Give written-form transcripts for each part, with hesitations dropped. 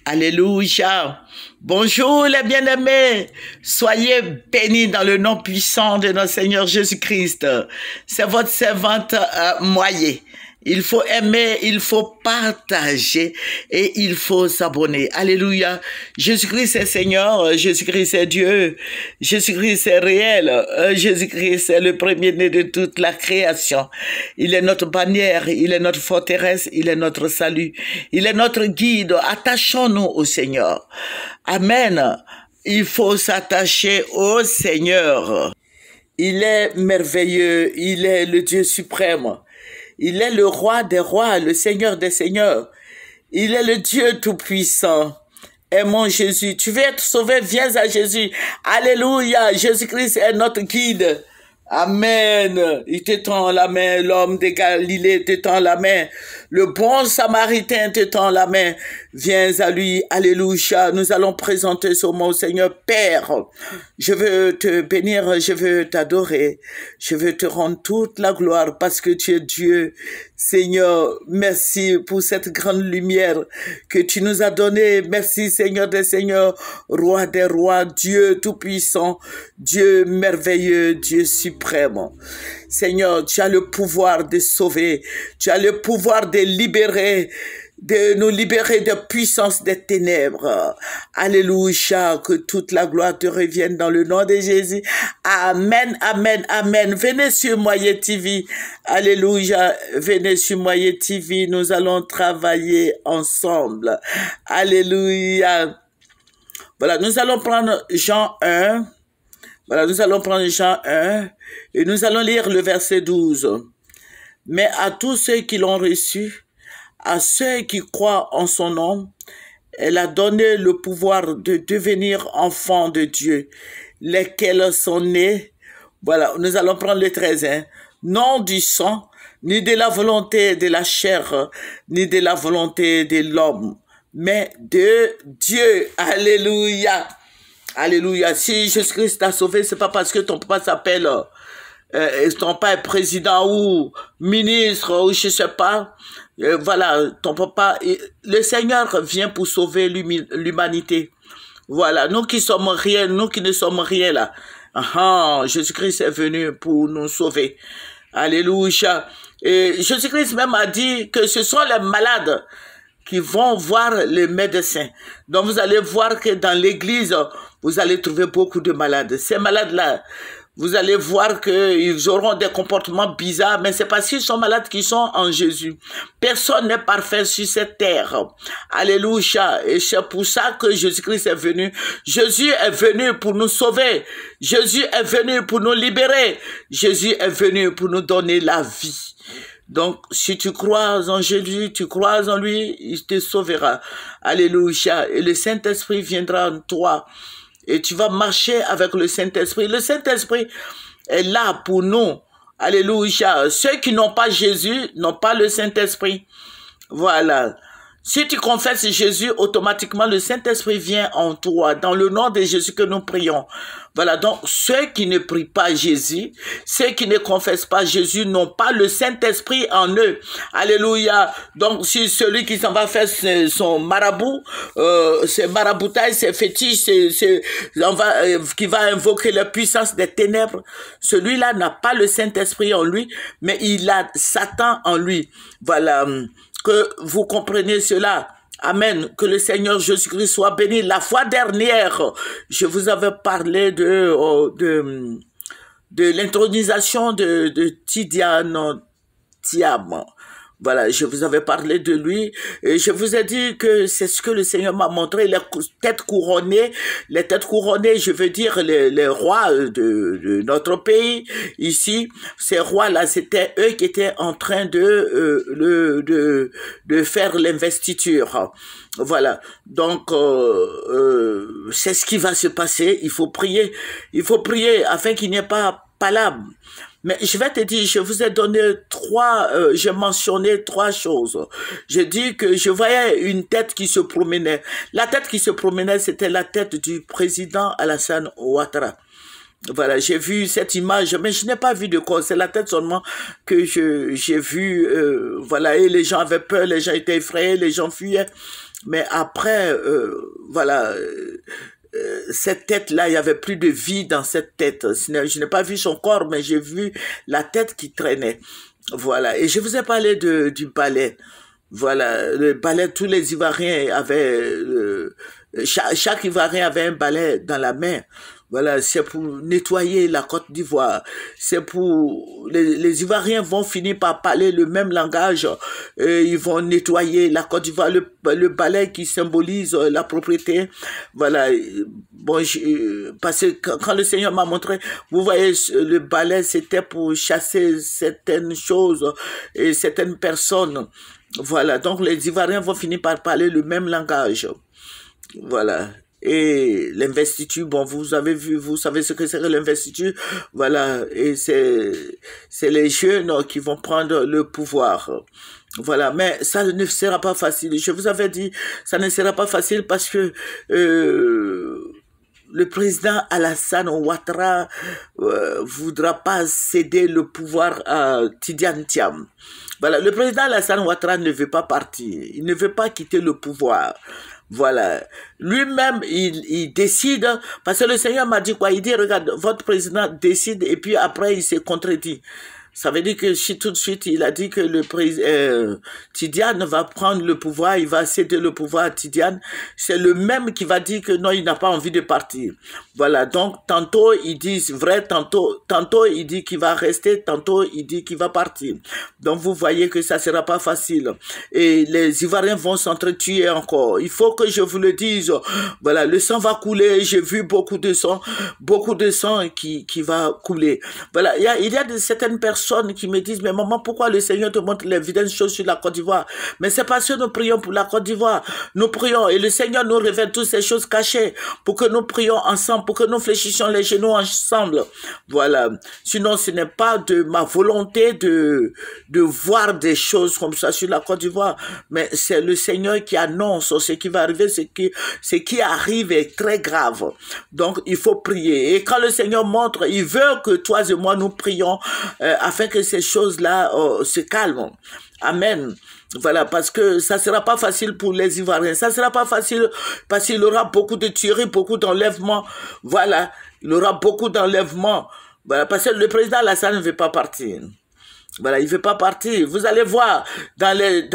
Alléluia. Bonjour les bien-aimés. Soyez bénis dans le nom puissant de notre Seigneur Jésus-Christ. C'est votre servante Moyer. Il faut aimer, il faut partager et il faut s'abonner. Alléluia. Jésus-Christ est Seigneur, Jésus-Christ est Dieu, Jésus-Christ est réel, Jésus-Christ est le premier-né de toute la création. Il est notre bannière, il est notre forteresse, il est notre salut, il est notre guide. Attachons-nous au Seigneur. Amen. Il faut s'attacher au Seigneur. Il est merveilleux, il est le Dieu suprême. Il est le roi des rois, le Seigneur des seigneurs. Il est le Dieu tout-puissant. Aimons Jésus. Tu veux être sauvé, viens à Jésus. Alléluia. Jésus-Christ est notre guide. Amen. Il te tend la main. L'homme de Galilée te tend la main. Le bon Samaritain te tend la main. Viens à lui. Alléluia. Nous allons présenter ce mot au Seigneur. Père, je veux te bénir. Je veux t'adorer. Je veux te rendre toute la gloire parce que tu es Dieu. Seigneur, merci pour cette grande lumière que tu nous as donnée. Merci Seigneur des seigneurs, roi des rois, Dieu tout-puissant, Dieu merveilleux, Dieu suprême. Seigneur, tu as le pouvoir de sauver, tu as le pouvoir de libérer, de nous libérer de puissance des ténèbres. Alléluia, que toute la gloire te revienne dans le nom de Jésus. Amen, amen, amen. Venez sur Moyer TV. Alléluia, venez sur Moyer TV. Nous allons travailler ensemble. Alléluia. Voilà, nous allons prendre Jean 1. Voilà, nous allons prendre Jean 1 et nous allons lire le verset 12. Mais à tous ceux qui l'ont reçu, à ceux qui croient en son nom, elle a donné le pouvoir de devenir enfants de Dieu, lesquels sont nés. Voilà, nous allons prendre le 13. Non du sang, ni de la volonté de la chair, ni de la volonté de l'homme, mais de Dieu. Alléluia. Alléluia. Si Jésus-Christ t'a sauvé, c'est pas parce que ton papa s'appelle, ton père est président ou ministre ou je sais pas. Voilà, ton papa, le Seigneur vient pour sauver l'humanité. Voilà, nous qui sommes rien, nous qui ne sommes rien là. Jésus-Christ est venu pour nous sauver. Alléluia. Et Jésus-Christ même a dit que ce sont les malades qui vont voir les médecins. Donc vous allez voir que dans l'église, vous allez trouver beaucoup de malades. Ces malades-là, vous allez voir qu'ils auront des comportements bizarres, mais c'est parce qu'ils sont malades qu'ils sont en Jésus. Personne n'est parfait sur cette terre. Alléluia. Et c'est pour ça que Jésus-Christ est venu. Jésus est venu pour nous sauver. Jésus est venu pour nous libérer. Jésus est venu pour nous donner la vie. Donc, si tu crois en Jésus, tu crois en lui, il te sauvera. Alléluia. Et le Saint-Esprit viendra en toi. Et tu vas marcher avec le Saint-Esprit. Le Saint-Esprit est là pour nous. Alléluia. Ceux qui n'ont pas Jésus n'ont pas le Saint-Esprit. Voilà. Si tu confesses Jésus, automatiquement le Saint-Esprit vient en toi. Dans le nom de Jésus que nous prions. Voilà, donc ceux qui ne prient pas Jésus, ceux qui ne confessent pas Jésus n'ont pas le Saint-Esprit en eux. Alléluia. Donc si celui qui s'en va faire son marabout, ses maraboutages, ses fétiches, qui va invoquer la puissance des ténèbres, celui-là n'a pas le Saint-Esprit en lui, mais il a Satan en lui. Voilà. Que vous compreniez cela. Amen. Que le Seigneur Jésus-Christ soit béni. La fois dernière, je vous avais parlé de l'intronisation de Tidiane Thiam. Voilà, je vous avais parlé de lui et je vous ai dit que c'est ce que le Seigneur m'a montré, les têtes couronnées, je veux dire les rois de notre pays ici, ces rois-là, c'était eux qui étaient en train de faire l'investiture. Voilà, donc c'est ce qui va se passer, il faut prier afin qu'il n'y ait pas palabre. Mais je vais te dire, je vous ai donné j'ai mentionné 3 choses. J'ai dit que je voyais une tête qui se promenait. La tête qui se promenait, c'était la tête du président Alassane Ouattara. Voilà, j'ai vu cette image, mais je n'ai pas vu de quoi. C'est la tête seulement que j'ai vu. Voilà, et les gens avaient peur, les gens étaient effrayés, les gens fuyaient. Mais après, voilà, cette tête-là, il y avait plus de vie dans cette tête. Je n'ai pas vu son corps, mais j'ai vu la tête qui traînait. Voilà, et je vous ai parlé du balai. Voilà, le balai, tous les Ivoiriens avaient, chaque Ivoirien avait un balai dans la main. Voilà, c'est pour nettoyer la Côte d'Ivoire. C'est pour... Les Ivoiriens vont finir par parler le même langage. Et ils vont nettoyer la Côte d'Ivoire. Le balai qui symbolise la propriété. Voilà. Bon, parce que quand le Seigneur m'a montré, vous voyez, le balai, c'était pour chasser certaines choses et certaines personnes. Voilà. Donc, les Ivoiriens vont finir par parler le même langage. Voilà. Et l'investiture, bon, vous avez vu, vous savez ce que c'est que l'investiture, voilà, et c'est les jeunes qui vont prendre le pouvoir. Voilà, mais ça ne sera pas facile. Je vous avais dit, ça ne sera pas facile parce que le président Alassane Ouattara voudra pas céder le pouvoir à Tidiane Thiam. Voilà, le président Alassane Ouattara ne veut pas partir, il ne veut pas quitter le pouvoir. Voilà. Lui-même, il décide, parce que le Seigneur m'a dit quoi? Il dit, regarde, votre président décide et puis après, il s'est contredit. Ça veut dire que si tout de suite, il a dit que le président Tidiane va prendre le pouvoir, il va céder le pouvoir à Tidiane, c'est le même qui va dire que non, il n'a pas envie de partir. Voilà, donc tantôt il dit vrai, tantôt il dit qu'il va rester, tantôt il dit qu'il va partir. Donc vous voyez que ça sera pas facile. Et les Ivoiriens vont s'entretuer encore. Il faut que je vous le dise, voilà, le sang va couler, j'ai vu beaucoup de sang qui va couler. Voilà, il y a certaines personnes qui me disent, mais maman, pourquoi le Seigneur te montre les vilaines choses sur la Côte d'Ivoire? Mais c'est parce que nous prions pour la Côte d'Ivoire. Nous prions et le Seigneur nous révèle toutes ces choses cachées pour que nous prions ensemble, pour que nous fléchissions les genoux ensemble. Voilà. Sinon, ce n'est pas de ma volonté de voir des choses comme ça sur la Côte d'Ivoire, mais c'est le Seigneur qui annonce ce qui va arriver, ce qui arrive est très grave. Donc, il faut prier. Et quand le Seigneur montre, il veut que toi et moi nous prions afin que ces choses-là se calment. Amen. Voilà, parce que ça sera pas facile pour les Ivoiriens. Ça sera pas facile parce qu'il y aura beaucoup de tueries, beaucoup d'enlèvements. Voilà, il y aura beaucoup d'enlèvements. Voilà, parce que le président Alassane ne veut pas partir. Voilà, il ne veut pas partir. Vous allez voir dans les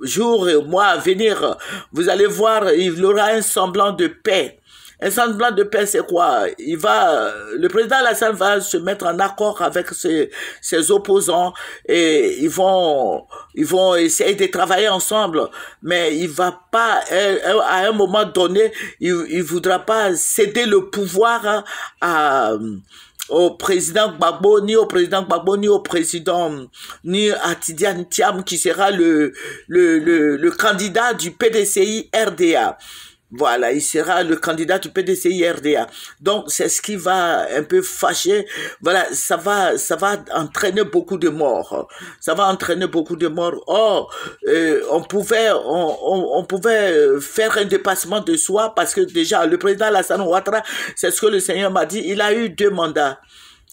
jours et mois à venir, vous allez voir, il y aura un semblant de paix. Un semblant de paix, c'est quoi? Le président Alassane va se mettre en accord avec ses opposants et ils vont essayer de travailler ensemble, mais il va pas, à un moment donné, il voudra pas céder le pouvoir au président Gbagbo, ni à Tidiane Thiam, qui sera le candidat du PDCI RDA. Voilà, il sera le candidat du PDCI RDA. Donc, c'est ce qui va un peu fâcher. Voilà, ça va entraîner beaucoup de morts. Ça va entraîner beaucoup de morts. Or, on pouvait faire un dépassement de soi parce que déjà, le président Alassane Ouattara, c'est ce que le Seigneur m'a dit, il a eu 2 mandats.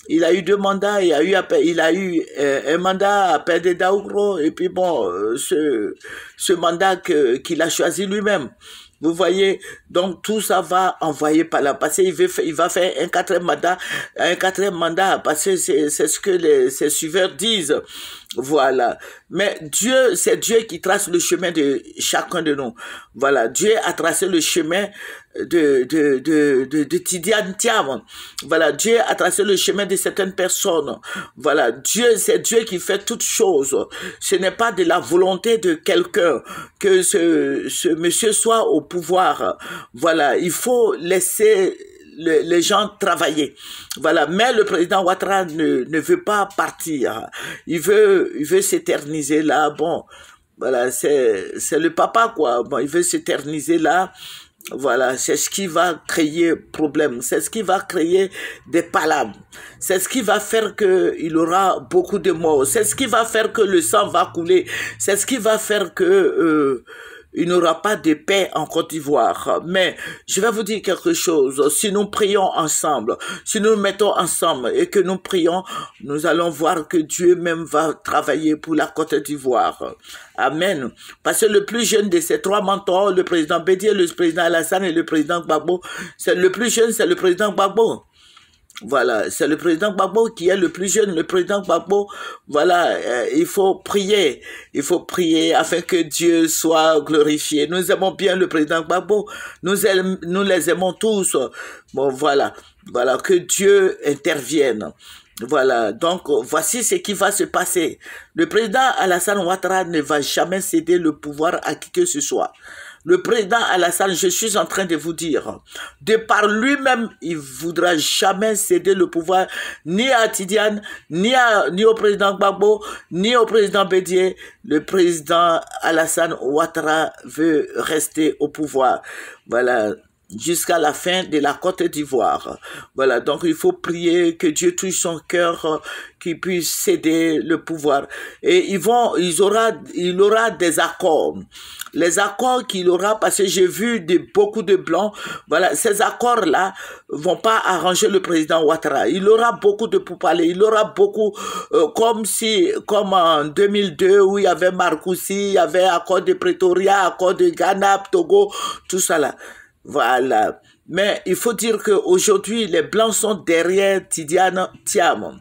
Il a eu 2 mandats, il a eu un mandat à Père de Daougro, et puis bon, ce mandat qu'il a choisi lui-même. Vous voyez, donc tout ça va envoyer par là, parce qu'il va faire un 4e mandat, parce que c'est ce que ses suiveurs disent. Voilà. Mais Dieu, c'est Dieu qui trace le chemin de chacun de nous. Voilà. Dieu a tracé le chemin de Tidiane Thiam. Voilà. Dieu a tracé le chemin de certaines personnes. Voilà. C'est Dieu qui fait toutes choses. Ce n'est pas de la volonté de quelqu'un que ce monsieur soit au pouvoir. Voilà. Il faut laisser les gens travailler. Voilà. Mais le président Ouattara ne veut pas partir. Il veut s'éterniser là. Bon, voilà, c'est le papa, quoi. Bon, il veut s'éterniser là. Voilà, c'est ce qui va créer problème. C'est ce qui va créer des palabres. C'est ce qui va faire qu'il y aura beaucoup de morts. C'est ce qui va faire que le sang va couler. C'est ce qui va faire que il n'y aura pas de paix en Côte d'Ivoire. Mais je vais vous dire quelque chose. Si nous prions ensemble, si nous nous mettons ensemble et que nous prions, nous allons voir que Dieu même va travailler pour la Côte d'Ivoire. Amen. Parce que le plus jeune de ces trois mentors, le président Bédié, le président Alassane et le président Gbagbo, c'est le plus jeune, c'est le président Gbagbo. Voilà, c'est le président Gbagbo qui est le plus jeune. Le président Gbagbo, voilà, il faut prier afin que Dieu soit glorifié. Nous aimons bien le président Gbagbo, nous les aimons tous. Bon, voilà, que Dieu intervienne. Voilà, donc voici ce qui va se passer. Le président Alassane Ouattara ne va jamais céder le pouvoir à qui que ce soit. Le président Alassane, je suis en train de vous dire, de par lui-même, il ne voudra jamais céder le pouvoir ni à Tidiane, ni au président Gbagbo, ni au président Bédié. Le président Alassane Ouattara veut rester au pouvoir. Voilà, jusqu'à la fin de la Côte d'Ivoire. Voilà, donc il faut prier que Dieu touche son cœur, qu'il puisse céder le pouvoir. Et il aura des accords. Les accords qu'il aura, parce que j'ai vu beaucoup de blancs, voilà, ces accords-là vont pas arranger le président Ouattara. Il aura beaucoup de pourparlers, il aura beaucoup, comme en 2002, où il y avait Marcoussi, il y avait accord de Pretoria, accord de Ghana, Togo, tout ça là. Voilà. Mais il faut dire qu'aujourd'hui, les Blancs sont derrière Tidiane Thiam.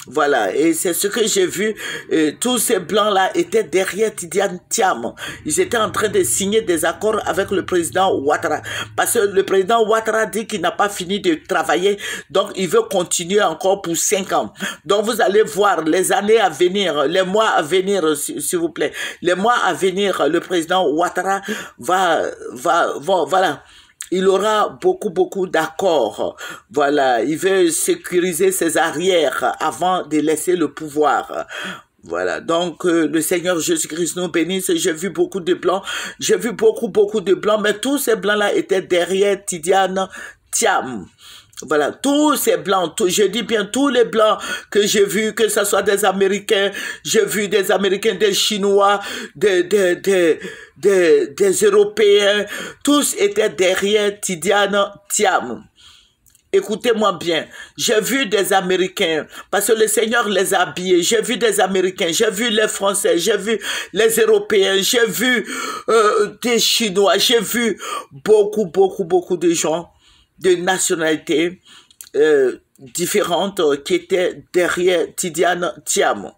Voilà. Et c'est ce que j'ai vu. Tous ces Blancs-là étaient derrière Tidiane Thiam. Ils étaient en train de signer des accords avec le président Ouattara. Parce que le président Ouattara dit qu'il n'a pas fini de travailler. Donc, il veut continuer encore pour 5 ans. Donc, vous allez voir les années à venir, les mois à venir, s'il vous plaît. Les mois à venir, le président Ouattara voilà. Il aura beaucoup d'accords. Voilà, il veut sécuriser ses arrières avant de laisser le pouvoir. Voilà, donc le Seigneur Jésus-Christ nous bénisse. J'ai vu beaucoup de blancs, j'ai vu beaucoup de blancs, mais tous ces blancs-là étaient derrière Tidiane Thiam. Voilà, tous ces blancs, je dis bien tous les blancs que j'ai vus, que ce soit des Américains, j'ai vu des Américains, des Chinois, des Européens, tous étaient derrière Tidiane Thiam. Écoutez-moi bien, j'ai vu des Américains, parce que le Seigneur les a habillés, j'ai vu des Américains, j'ai vu les Français, j'ai vu les Européens, j'ai vu des Chinois, j'ai vu beaucoup de gens de nationalités différentes qui étaient derrière Tidiane Thiam.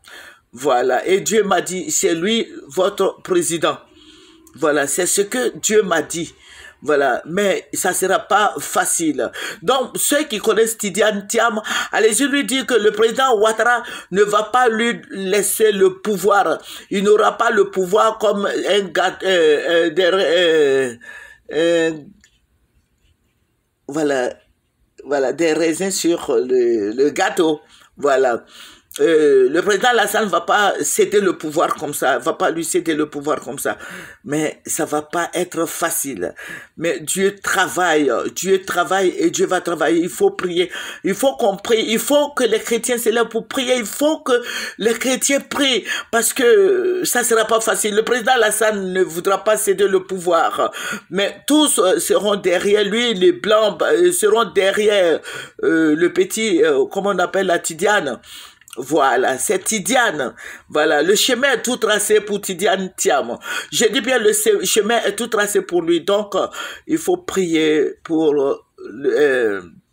Voilà, et Dieu m'a dit, c'est lui votre président. Voilà, c'est ce que Dieu m'a dit. Voilà, mais ça ne sera pas facile. Donc, ceux qui connaissent Tidiane Thiam, allez-y lui dire que le président Ouattara ne va pas lui laisser le pouvoir. Il n'aura pas le pouvoir comme un gars, voilà, des raisins sur le gâteau. Voilà. Le président Alassane ne va pas céder le pouvoir comme ça, va pas lui céder le pouvoir comme ça, mais ça va pas être facile. Mais Dieu travaille et Dieu va travailler. Il faut prier, il faut qu'on prie, il faut que les chrétiens se lèvent pour prier, il faut que les chrétiens prient, parce que ça sera pas facile. Le président Alassane ne voudra pas céder le pouvoir, mais tous seront derrière lui, les blancs seront derrière le petit, comment on appelle la Tidiane. Voilà, c'est Tidiane. Voilà, le chemin est tout tracé pour Tidiane Thiam. Je dis bien, le chemin est tout tracé pour lui. Donc, il faut prier pour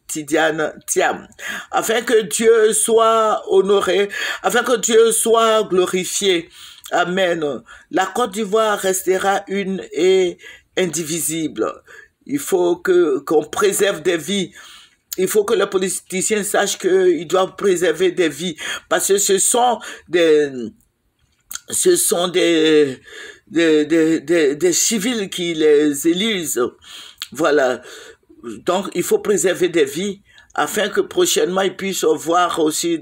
Tidiane Thiam, afin que Dieu soit honoré, afin que Dieu soit glorifié. Amen. La Côte d'Ivoire restera une et indivisible. Il faut qu'on préserve des vies. Il faut que les politiciens sachent qu'ils doivent préserver des vies, parce que ce sont des civils qui les élisent. Voilà. Donc, il faut préserver des vies afin que prochainement, ils puissent voir aussi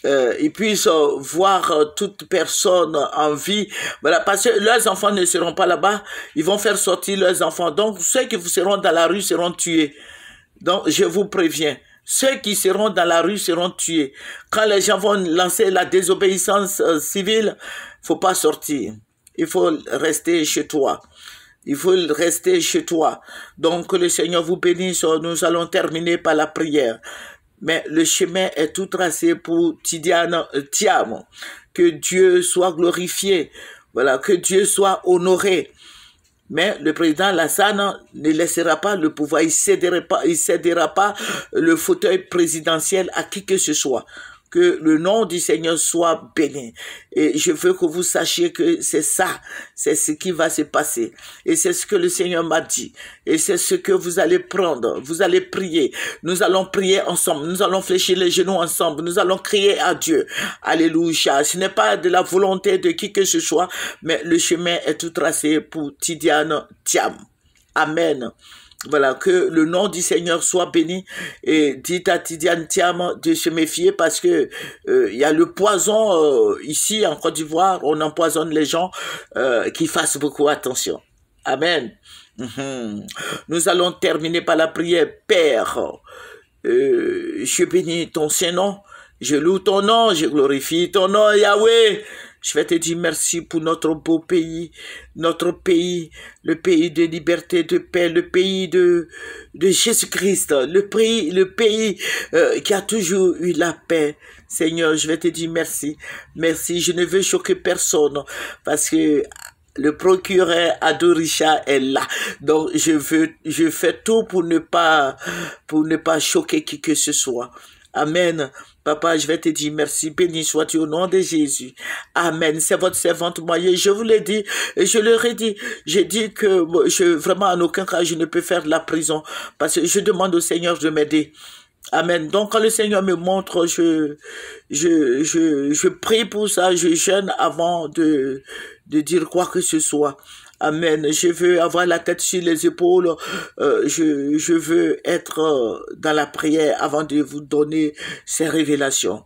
ils puissent voir toute personne en vie. Voilà, parce que leurs enfants ne seront pas là-bas. Ils vont faire sortir leurs enfants. Donc, ceux qui seront dans la rue seront tués. Donc, je vous préviens, ceux qui seront dans la rue seront tués. Quand les gens vont lancer la désobéissance civile, il ne faut pas sortir. il faut rester chez toi. Il faut rester chez toi. Donc, que le Seigneur vous bénisse. Nous allons terminer par la prière. Mais le chemin est tout tracé pour Tidiane Thiam. Que Dieu soit glorifié. Voilà, que Dieu soit honoré. Mais le président Lassana ne laissera pas le pouvoir. Il ne cédera pas le fauteuil présidentiel à qui que ce soit. Que le nom du Seigneur soit béni. Et je veux que vous sachiez que c'est ça, c'est ce qui va se passer. Et c'est ce que le Seigneur m'a dit. Et c'est ce que vous allez prendre. Vous allez prier. Nous allons prier ensemble. Nous allons fléchir les genoux ensemble. Nous allons crier à Dieu. Alléluia. Ce n'est pas de la volonté de qui que ce soit, mais le chemin est tout tracé pour Tidiane Thiam. Amen. Voilà, que le nom du Seigneur soit béni. Et dites à Tidiane Thiam de se méfier parce que il y a le poison ici en Côte d'Ivoire. On empoisonne les gens, qui fassent beaucoup attention. Amen. Nous allons terminer par la prière. Père, je bénis ton Saint-Nom. Je loue ton nom, je glorifie ton nom, Yahweh. Je vais te dire merci pour notre beau pays, le pays de liberté, de paix, le pays de Jésus-Christ, le pays qui a toujours eu la paix. Seigneur, je vais te dire merci. Merci, je ne veux choquer personne parce que le procureur Adoricha est là. Donc, je fais tout pour ne pas choquer qui que ce soit. Amen. Papa, je vais te dire merci. Béni sois-tu au nom de Jésus. Amen. C'est votre servante moyenne. Je vous l'ai dit et je leur ai dit. J'ai dit que vraiment en aucun cas je ne peux faire de la prison parce que je demande au Seigneur de m'aider. Amen. Donc quand le Seigneur me montre, je prie pour ça, je jeûne avant de dire quoi que ce soit. Amen. Je veux avoir la tête sur les épaules. Je veux être dans la prière avant de vous donner ces révélations.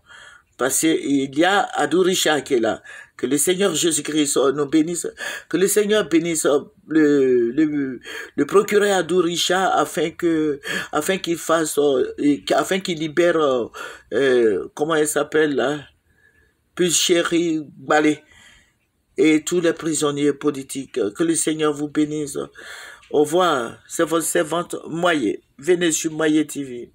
Parce qu'il y a Adourisha qui est là. Que le Seigneur Jésus-Christ nous bénisse. Que le Seigneur bénisse le procureur Adourisha afin qu'il fasse, afin qu'il libère, comment elle s'appelle là? Chéri Balé. Et tous les prisonniers politiques. Que le Seigneur vous bénisse. Au revoir. C'est votre servante Moye. Venez sur Moye TV.